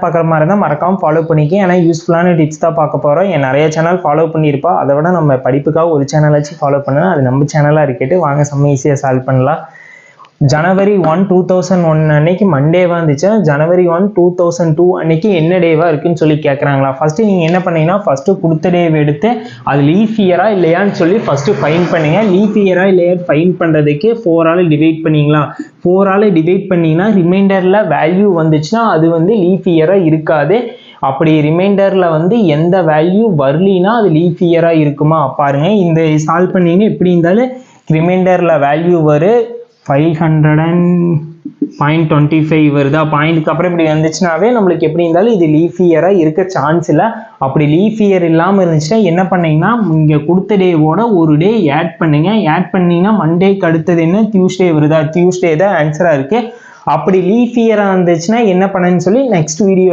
பார்க்குற மாதிரி இருந்தால் மறக்காமல் ஃபாலோ பண்ணிக்க. ஏன்னா யூஸ்ஃபுல்லான டிப்ஸ் தான் பார்க்க போகிறோம். நிறைய சேனல் ஃபாலோ பண்ணியிருப்பா, அதை விட நம்ம படிப்புக்காக ஒரு சேனலாச்சும் ஃபாலோ பண்ணணும். அது நம்ம சேனலாக இருக்கட்டு. வாங்க செம்ம ஈஸியாக சால்வ் பண்ணலாம். January 1, 2001 அன்னைக்கு மண்டேவா இருந்துச்சு. January 1, 2002 அன்னைக்கு என்ன டேவா இருக்குன்னு சொல்லி கேட்குறாங்களா. ஃபஸ்ட்டு நீங்கள் என்ன பண்ணீங்கன்னா ஃபஸ்ட்டு கொடுத்த டேவை எடுத்து அது லீஃப் இயரா இல்லையான்னு சொல்லி ஃபஸ்ட்டு ஃபைன் பண்ணுங்க. லீஃப் இயரா இல்லையா ஃபைன் பண்ணுறதுக்கு 4ஆல் டிவைட் பண்ணிங்களா. 4ஆல் டிவைட் பண்ணிங்கன்னா ரிமைண்டரில் வேல்யூ வந்துச்சுன்னா அது வந்து லீஃப் இயராக இருக்காது. அப்படி ரிமைண்டரில் எந்த வேல்யூ வரலினா அது லீஃப் இயராக இருக்குமா பாருங்கள். இந்த சால்வ் பண்ணிங்கன்னா எப்படி இருந்தாலும் ரிமைண்டரில் வேல்யூ வரும் 500.25 வருதா. பாயிண்ட்டுக்கு அப்புறம் இப்படி வந்துச்சுனாவே நம்மளுக்கு எப்படி இருந்தாலும் இது லீஃப் இயராக இருக்க சான்ஸ் இல்லை. அப்படி லீஃப் இயர் இல்லாமல் இருந்துச்சுன்னா என்ன பண்ணீங்கன்னா இங்கே கொடுத்த டேவோட ஒரு டே ஆட் பண்ணுங்க. ஆட் பண்ணிங்கன்னா மண்டேக்கு அடுத்தது என்ன டியூஸ்டே வருதா. டியூஸ்டே தான் ஆன்சராக இருக்குது. அப்படி லீஃப் இயராக இருந்துச்சுன்னா என்ன பண்ணுன்னு சொல்லி நெக்ஸ்ட் வீடியோ